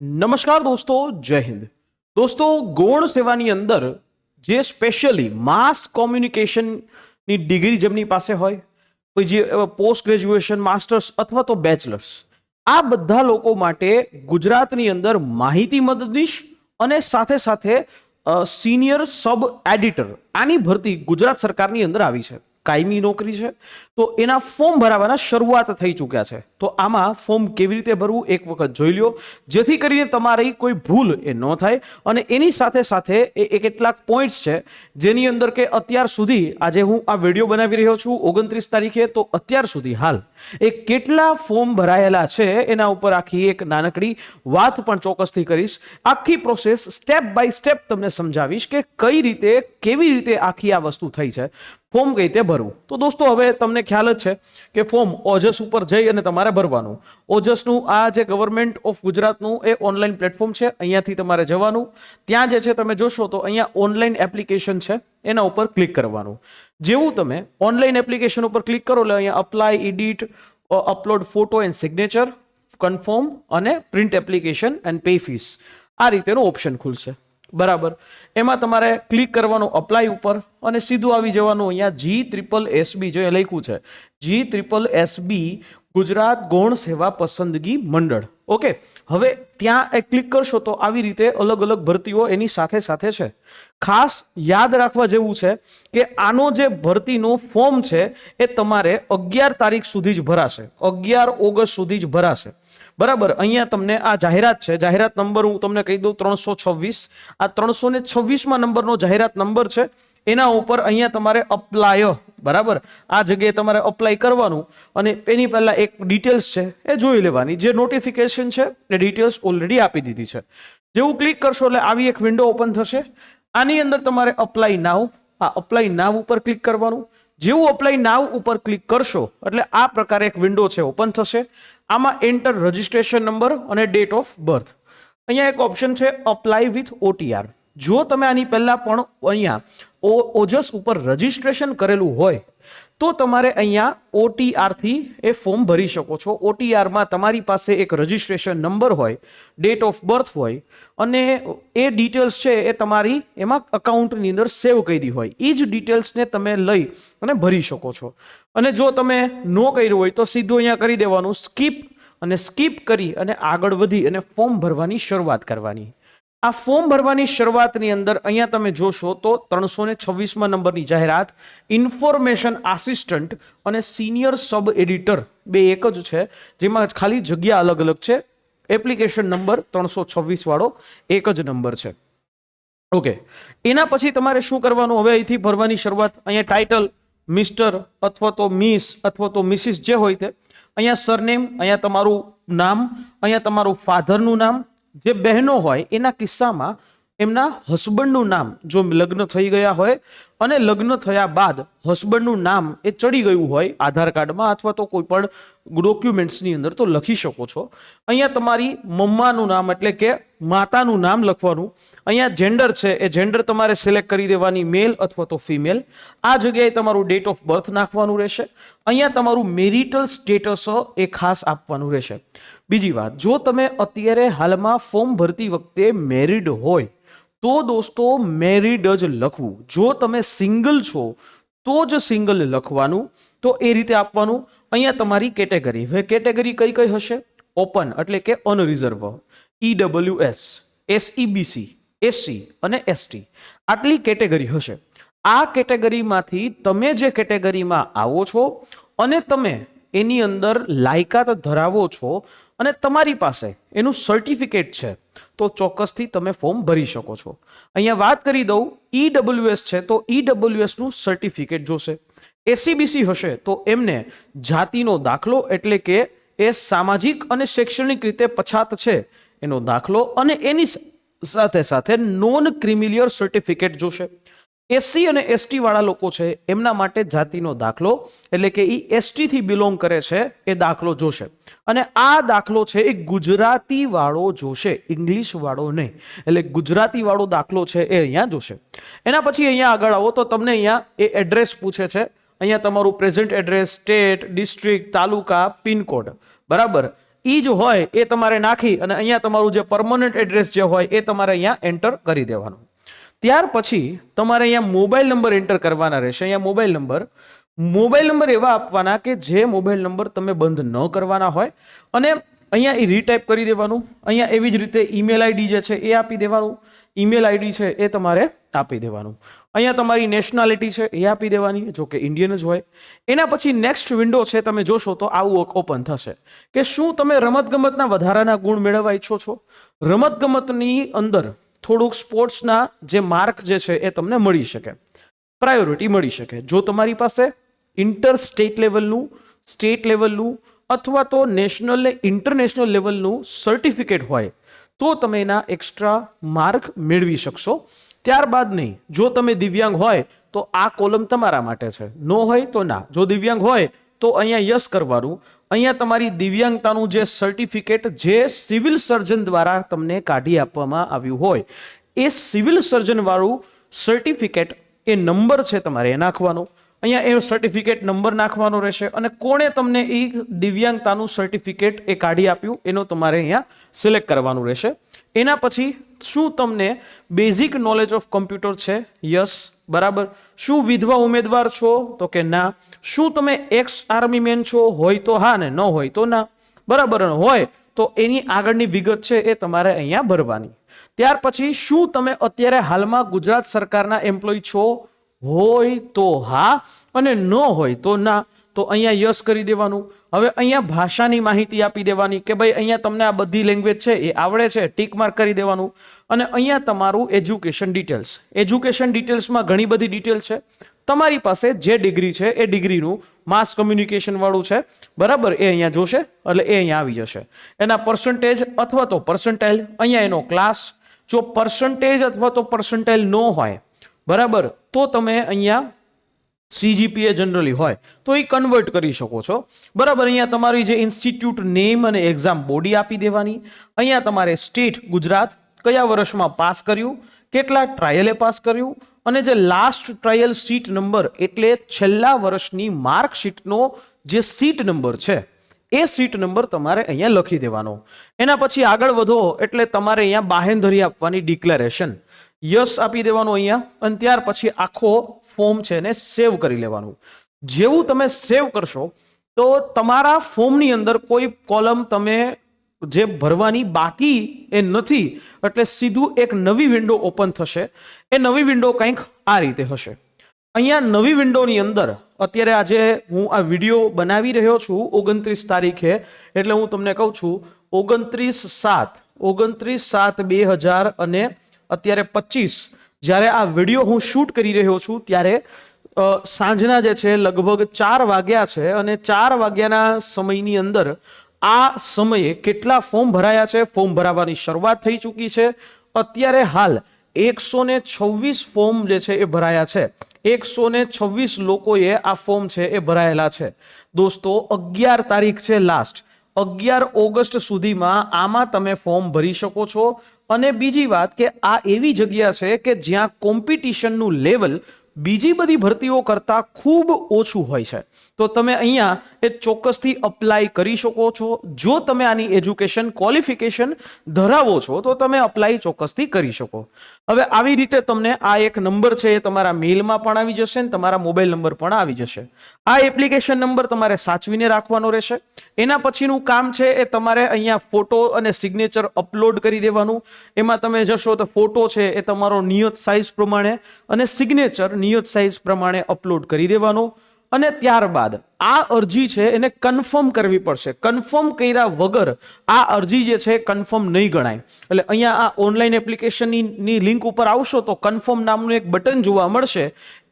નમસ્કાર દોસ્તો, જય હિન્દ. દોસ્તો, ગૌણ સેવાની અંદર જે સ્પેશિયલી માસ કોમ્યુનિકેશનની ડિગ્રી જેમની પાસે હોય, કોઈ જે પોસ્ટ ગ્રેજ્યુએશન, માસ્ટર્સ અથવા તો બેચલર્સ, આ બધા લોકો માટે ગુજરાતની અંદર માહિતી મદદનીશ અને સાથે સાથે સિનિયર સબ એડિટર આની ભરતી ગુજરાત સરકારની અંદર આવી છે. કાયમી નોકરી છે, તો એના ફોર્મ ભરાવાના શરૂઆત થઈ ચૂક્યા છે. તો આમાં ફોર્મ કેવી રીતે ભરવું એક વખત જોઈ લ્યો, જેથી કરીને તમારી કોઈ ભૂલ એ ન થાય. અને એની સાથે સાથે એ કેટલાક પોઈન્ટ્સ છે જેની અંદર કે અત્યાર સુધી આજે હું આ વિડીયો બનાવી રહ્યો છું 29 તારીખે, તો અત્યાર સુધી હાલ એ કેટલા ફોર્મ ભરાયેલા છે એના ઉપર આખી એક નાનકડી વાત પણ ચોક્કસથી કરીશ. આખી પ્રોસેસ સ્ટેપ બાય સ્ટેપ તમને સમજાવીશ કે કઈ રીતે, કેવી રીતે આખી આ વસ્તુ થઈ છે, ફોર્મ કઈ રીતે ભરવું. તો દોસ્તો, હવે તમને ખ્યાલ જ છે કે ફોર્મ ઓજસ ઉપર જઈ અને તમારે ભરવાનું. ઓજસનું આ જે ગવર્મેન્ટ ઓફ ગુજરાતનું એ ઓનલાઈન પ્લેટફોર્મ છે, અહીંયાથી તમારે જવાનું. ત્યાં જે છે તમે જોશો તો અહીંયા ઓનલાઈન એપ્લિકેશન છે, એના ઉપર ક્લિક કરવાનું. જેવું તમે ઓનલાઈન એપ્લિકેશન ઉપર ક્લિક કરો એટલે અહીંયા apply, edit, upload photo and signature, confirm અને print application and pay fees, આ રીતેનો ઓપ્શન ખુલશે. બરાબર, એમાં તમારે ક્લિક કરવાનું અપ્લાય ઉપર અને સીધું આવી જવાનું અહીંયા GSSB જે લખ્યું છે, GSSB ગુજરાત ગૌણ સેવા પસંદગી મંડળ. ઓકે, હવે ત્યાં ક્લિક કરશો તો આવી રીતે અલગ અલગ ભરતીઓ એની સાથે સાથે છે. ખાસ યાદ રાખવા જેવું છે કે આનો જે ભરતીનો ફોર્મ છે એ તમારે 11 તારીખ સુધી જ ભરાશે, 11 ઓગસ્ટ સુધી જ ભરાશે. બરાબર, અહીંયા તમને આ જાહેરાત છે, જાહેરાત નંબર હું તમને કહી દઉં 326. આ 326માં નંબરનો જાહેરાત નંબર છે, એના ઉપર અહીંયા તમારે અપ્લાય, બરાબર, આ જગ્યાએ તમારે અપ્લાય કરવાનું અને એની પહેલા એક ડિટેલ્સ છે એ જોઈ લેવાની. જે નોટિફિકેશન છે એ ડિટેલ્સ ઓલરેડી આપી દીધી છે. જેવું ક્લિક કરશો એટલે આવી એક વિન્ડો ઓપન થશે. આની અંદર તમારે અપ્લાય નાવ, આ અપ્લાય નાવ ઉપર ક્લિક કરવાનું. જેવું અપ્લાય નાવ ઉપર ક્લિક કરશો એટલે આ પ્રકારે એક વિન્ડો છે ઓપન થશે. આમાં એન્ટર રજિસ્ટ્રેશન નંબર અને ડેટ ઓફ બર્થ. અહીંયા એક ઓપ્શન છે અપ્લાય વિથ OTR. જો તમે આની પહેલા પણ અહીંયા ઓજસ ઉપર રજિસ્ટ્રેશન કરેલું હોય તો તમારે અહીંયા OTR થી એ ફોર્મ ભરી શકો છો. OTR માં તમારી પાસે એક રજિસ્ટ્રેશન નંબર હોય, ડેટ ઓફ બર્થ હોય અને એ ડિટેલ્સ છે એ તમારી એમાં અકાઉન્ટની અંદર સેવ કરી હોય. એ જ ડિટેલ્સને તમે લઈ અને ભરી શકો છો. અને જો તમે ન કર્યું હોય તો સીધું અહીંયા કરી દેવાનું સ્કીપ, અને સ્કીપ કરી અને આગળ વધી અને ફોર્મ ભરવાની શરૂઆત કરવાની. આ ફોર્મ ભરવાની શરૂઆતની અંદર અહીંયા તમે જોશો તો 326માં નંબરની જાહેરાત, ઇન્ફોર્મેશન આસિસ્ટન્ટ અને સિનિયર સબ એડિટર બે એક જ છે, જેમાં ખાલી જગ્યા અલગ અલગ છે. એપ્લિકેશન નંબર 326 વાળો એક જ નંબર છે. ઓકે, એના પછી તમારે શું કરવાનું, હવે અહીંથી ભરવાની શરૂઆત. અહીંયા ટાઇટલ મિસ્ટર અથવા તો મિસ અથવા તો મિસિસ જે હોય તે, અહીંયા સરનેમ, અહીંયા તમારું નામ, અહીંયા તમારું ફાધરનું નામ. જે બહેનો હોય એના કિસ્સામાં એમના હસબન્ડનું નામ, જો લગ્ન થઈ ગયા હોય અને લગ્ન થયા બાદ હસબન્ડનું નામ એ ચડી ગયું હોય આધાર કાર્ડમાં અથવા તો કોઈ પણ ડોક્યુમેન્ટ્સની અંદર, તો લખી શકો છો. અહીંયા તમારી મમ્માનું નામ એટલે કે માતાનું નામ લખવાનું. અહીંયા જેન્ડર છે એ જેન્ડર તમારે સિલેક્ટ કરી દેવાની, મેલ અથવા તો ફિમેલ. આ જગ્યાએ તમારું ડેટ ઓફ બર્થ નાખવાનું રહેશે. અહીંયા તમારું મેરિટલ સ્ટેટસ એ ખાસ આપવાનું રહેશે. બીજી વાત, જો તમે અત્યારે હાલમાં ફોર્મ ભરતી વખતે મેરિડ હોય તો દોસ્તો મેરિડ જ લખવું. જો તમે સિંગલ છો તો જ સિંગલ લખવાનું. તો એ રીતે આપવાનું. અહીંયા તમારી કેટેગરી, હવે કેટેગરી કઈ કઈ હશે? ઓપન એટલે કે અનરિઝર્વ, EWS, SEBC, SC અને ST, આટલી કેટેગરી હશે. આ કેટેગરીમાંથી તમે જે કેટેગરીમાં આવો છો અને તમે એની અંદર લાયકાત ધરાવો છો અને તમારી પાસે એનું સર્ટિફિકેટ છે તો ચોક્કસથી તમે ફોર્મ ભરી શકો છો. અહીંયા વાત કરી દઉં, EWS છે તો EWS નું સર્ટિફિકેટ જોશે. SEBC હશે તો એમને જાતિનો દાખલો એટલે કે એ સામાજિક અને શૈક્ષણિક રીતે પછાત છે એનો દાખલો, અને એની સાથે સાથે નોન ક્રિમિલિયર સર્ટિફિકેટ જોશે. SC અને ST વાળા લોકો છે એમના માટે જાતિનો દાખલો એટલે કે એ ST થી બિલોંગ કરે છે એ દાખલો જોશે. અને આ દાખલો છે એ ગુજરાતી વાળો જોશે, ઇંગ્લિશ વાળો નહીં. એટલે ગુજરાતી વાળો દાખલો છે એ અહીંયા જોશે. એના પછી અહીંયા આગળ આવો તો તમને અહીંયા એ એડ્રેસ પૂછે છે. અહીંયા તમારું પ્રેઝન્ટ એડ્રેસ, સ્ટેટ, ડિસ્ટ્રિક્ટ, તાલુકા, પિનકોડ, બરાબર. એ જ હોય એ તમારે નાખી અને અહીંયા તમારું જે પરમનન્ટ એડ્રેસ જે હોય એ તમારે અહીંયા એન્ટર કરી દેવાનું. ત્યાર પછી તમારે અહીંયા મોબાઈલ નંબર એન્ટર કરવાના રહેશે. અહીંયા મોબાઈલ નંબર એવા આપવાના કે જે મોબાઈલ નંબર તમે બંધ ન કરવાના હોય, અને અહીંયા એ રીટાઈપ કરી દેવાનું. અહીંયા એવી જ રીતે ઈમેલ આઈડી જે છે એ આપી દેવાનું. ઈમેલ આઈડી છે એ તમારે આપી દેવાનું. અહીંયા તમારી નેશનાલિટી છે એ આપી દેવાની, જો કે ઇન્ડિયન જ હોય. એના પછી નેક્સ્ટ વિન્ડો છે, તમે જોશો તો આવું ઓપન થશે કે શું તમે રમતગમતના વધારાના ગુણ મેળવવા ઈચ્છો છો. રમતગમતની અંદર થોડુંક સ્પોર્ટ્સના જે માર્ક જે છે એ તમને મળી શકે, પ્રાયોરિટી મળી શકે. જો તમારી પાસે ઇન્ટર સ્ટેટ લેવલનું, સ્ટેટ લેવલનું અથવા તો નેશનલ ને ઇન્ટરનેશનલ લેવલનું સર્ટિફિકેટ હોય તો તમે એના એક્સ્ટ્રા માર્ક મેળવી શકશો. ત્યારબાદ નહીં, જો તમે દિવ્યાંગ હોય તો આ કોલમ તમારા માટે છે, નો હોય તો ના. જો દિવ્યાંગ હોય તો અહીંયા યસ કરવાનું. અહીંયા તમારી દિવ્યાંગતાનું જે સર્ટિફિકેટ જે સિવિલ સર્જન દ્વારા તમને કાઢી આપવામાં આવ્યું હોય એ સિવિલ સર્જન વાળું સર્ટિફિકેટ, એ નંબર છે તમારે એ નાખવાનો. અહીંયા એ સર્ટિફિકેટ નંબર નાખવાનો રહેશે અને કોણે તમને એ દિવ્યાંગતાનું સર્ટિફિકેટ એ કાઢી આપ્યું એનો તમારે અહીંયા સિલેક્ટ કરવાનું રહેશે. એના પછી શું તમને બેઝિક નોલેજ ઓફ કમ્પ્યુટર છે? યસ, બરાબર. શું વિધવા ઉમેદવાર છો? તો કે ના. શું તમે એક્સ આર્મી મેન છો? હોય તો હા ને ન હોય તો ના, બરાબર. હોય તો એની આગળની વિગત છે એ તમારે અહીંયા ભરવાની. ત્યાર પછી શું તમે અત્યારે હાલમાં ગુજરાત સરકારના એમ્પ્લોય છો? હોય તો હા અને ન હોય તો ના. તો અહીંયા યસ કરી દેવાનું. હવે અહીંયા ભાષાની માહિતી આપી દેવાની કે ભાઈ અહીંયા તમને આ બધી લેંગ્વેજ છે એ આવડે છે, ટીક માર્ક કરી દેવાનું. અને અહીંયા તમારું એજ્યુકેશન ડિટેલ્સ. એજ્યુકેશન ડિટેલ્સમાં ઘણી બધી ડિટેલ છે. તમારી પાસે જે ડિગ્રી છે એ ડિગ્રીનું માસ કમ્યુનિકેશન વાળું છે, બરાબર, એ અહીંયા જોશે એટલે એ અહીંયા આવી જશે. એના પર્સન્ટેજ અથવા તો પર્સન્ટાઇલ, અહીંયા એનો ક્લાસ. જો પર્સન્ટેજ અથવા તો પર્સન્ટાઇલ ન હોય, બરાબર, તો તમે અહીંયા CGPA જનરલી હોય તો એ કન્વર્ટ કરી શકો છો, બરાબર. અહીંયા તમારી જે ઇન્સ્ટિટ્યૂટ નેમ અને એક્ઝામ બોડી આપી દેવાની. અહીંયા તમારે સ્ટેટ ગુજરાત, કયા વર્ષમાં પાસ કર્યું, કેટલા ટ્રાયલે પાસ કર્યું, અને જે લાસ્ટ ટ્રાયલ સીટ નંબર એટલે છેલ્લા વર્ષની માર્કશીટનો જે સીટ નંબર છે એ સીટ નંબર તમારે અહીંયા લખી દેવાનો. એના પછી આગળ વધો એટલે તમારે અહીંયા બાહેંધરી આપવાની, ડિક્લેરેશન. યસ આપી દેવાનું અહીંયા. અને ત્યાર પછી આખો ફોર્મ છે ને સેવ કરી લેવાનું. જેવું તમે સેવ કરશો તો તમારા ફોર્મની અંદર કોઈ કોલમ તમે જે ભરવાની બાકી એ નથી, એટલે સીધું એક નવી વિન્ડો ઓપન થશે. એ નવી વિન્ડો કંઈક આ રીતે હશે. અહીંયા નવી વિન્ડોની અંદર અત્યારે આજે હું આ વિડીયો બનાવી રહ્યો છું 29 તારીખે, એટલે હું તમને કહું છું 29/7/2000 અને અત્યારે 25, જ્યારે આ વિડીયો હું શૂટ કરી રહ્યો છું ત્યારે સાંજના જે છે લગભગ 4 વાગ્યા છે. અને 4 વાગ્યાના સમયની અંદર આ સમયે કેટલા ફોર્મ ભરાયા છે? ફોર્મ ભરાવાની શરૂઆત થઈ ચૂકી છે. અત્યારે હાલ 126 ફોર્મ જે છે એ ભરાયા છે. 126 લોકોએ આ ફોર્મ છે એ ભરાયેલા છે. દોસ્તો 11 તારીખ છે લાસ્ટ. 11 ઓગસ્ટ સુધીમાં આમાં તમે ફોર્મ ભરી શકો છો. અને બીજી વાત કે આ એવી જગ્યા છે કે જ્યાં કોમ્પિટિશનનું લેવલ બીજી બધી ભરતીઓ કરતાં ખૂબ ઓછું હોય છે. તો તમે અહીંયા એ ચોક્કસથી અપ્લાય કરી શકો છો. જો તમે આની એજ્યુકેશન ક્વોલિફિકેશન ધરાવો છો તો તમે અપ્લાય ચોક્કસથી કરી શકો. હવે આવી રીતે તમને આ એક નંબર છે એ તમારા મેલમાં પણ આવી જશે ને તમારા મોબાઈલ નંબર પણ આવી જશે. આ એપ્લિકેશન નંબર તમારે સાચવીને રાખવાનો રહેશે. એના પછીનું કામ છે એ તમારે અહીંયા ફોટો અને સિગ્નેચર અપલોડ કરી દેવાનું. એમાં તમે જશો તો ફોટો છે એ તમારો નિયત સાઇઝ પ્રમાણે અને સિગ્નેચર નિયત સાઇઝ પ્રમાણે અપલોડ કરી દેવાનો. અને ત્યારબાદ આ અરજી છે એને કન્ફર્મ કરવી પડશે. કન્ફર્મ કર્યા વગર આ અરજી જે છે કન્ફર્મ નહીં ગણાય. એટલે અહીંયા આ ઓનલાઈન એપ્લિકેશનની લિંક ઉપર આવશો તો કન્ફર્મ નામનું એક બટન જોવા મળશે,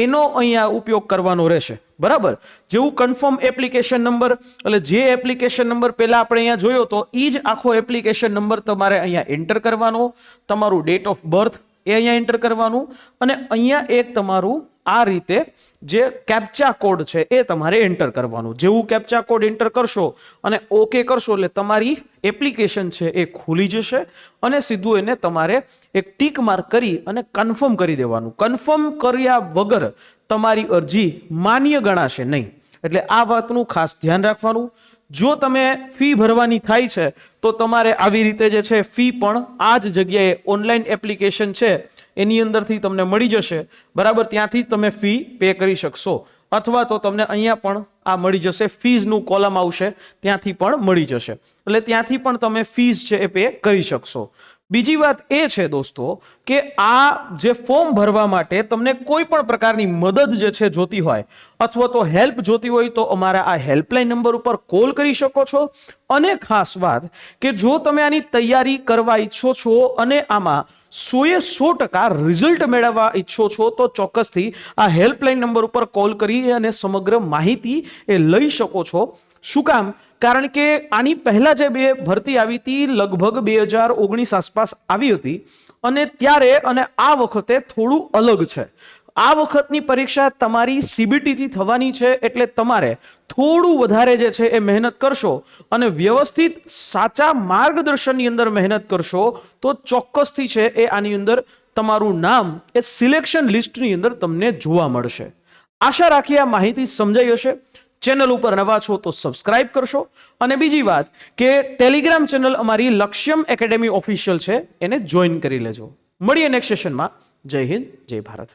એનો અહીંયા ઉપયોગ કરવાનો રહેશે, બરાબર. જેવું કન્ફર્મ એપ્લિકેશન નંબર, એટલે જે એપ્લિકેશન નંબર પહેલા આપણે અહીંયા જોયો તો એ જ આખો એપ્લિકેશન નંબર તમારે અહીંયા એન્ટર કરવાનો. તમારું ડેટ ઓફ બર્થ એ અહીંયા એન્ટર કરવાનું. અને અહીંયા એક તમારું આ રીતે જે કેપ્ચા કોડ છે એ તમારે એન્ટર કરવાનું. જેવું કેપ્ચા કોડ એન્ટર કરશો અને ઓકે કરશો એટલે તમારી એપ્લિકેશન છે એ ખુલી જશે અને સીધું એને તમારે એક ટીક માર્ક કરી અને કન્ફર્મ કરી દેવાનું. કન્ફર્મ કર્યા વગર તમારી અરજી માન્ય ગણાશે નહીં. એટલે આ વાતનું ખાસ ધ્યાન રાખવાનું. જો તમે ફી ભરવાની થાય છે તો તમારે આવી રીતે જે છે ફી પણ આ જ જગ્યાએ ઓનલાઈન એપ્લિકેશન છે એની અંદરથી તમને મળી જશે, બરાબર, ત્યાંથી તમે ફી પે કરી શકશો, અથવા તો તમને અહીંયા પણ આ મળી જશે, ફીઝનું કોલમ આવશે ત્યાંથી પણ મળી જશે, એટલે ત્યાંથી પણ તમે ફીઝ છે એ પે કરી શકશો. બીજી વાત એ છે દોસ્તો કે આ જે ફોર્મ ભરવા માટે તમને કોઈ પણ પ્રકારની મદદ જે છે જોતી હોય અથવા તો હેલ્પ જોતી હોય તો અમારા આ હેલ્પલાઇન નંબર ઉપર કોલ કરી શકો છો. અને ખાસ વાત કે જો તમે આની તૈયારી કરવા ઈચ્છો છો અને આમાં 100% રિઝલ્ટ મેળવવા ઈચ્છો છો તો ચોક્કસથી આ હેલ્પલાઇન નંબર ઉપર કોલ કરી અને સમગ્ર માહિતી એ લઈ શકો છો. શું કામ? કારણ કે આની પહેલા જે બે ભરતી આવી હતી લગભગ 2019 આસપાસ આવી હતી અને ત્યારે અને આ વખતે થોડું અલગ છે. આ વખતની પરીક્ષા તમારી CBT થી થવાની છે એટલે તમારે થોડું વધારે જે છે એ મહેનત કરશો અને વ્યવસ્થિત સાચા માર્ગદર્શનની અંદર મહેનત કરશો તો ચોક્કસથી છે એ આની અંદર તમારું નામ એ સિલેક્શન લિસ્ટની અંદર તમને જોવા મળશે. આશા રાખીએ આ માહિતી સમજાઈ હશે. ચેનલ ઉપર નવા છો તો સબસ્ક્રાઇબ કરશો અને બીજી વાત કે ટેલિગ્રામ ચેનલ અમારી લક્ષ્યમ એકેડેમી ઓફિશિયલ છે એને જોઈન કરી લેજો. મળીએ નેક્સ્ટ સેશનમાં. જય હિન્દ, જય ભારત.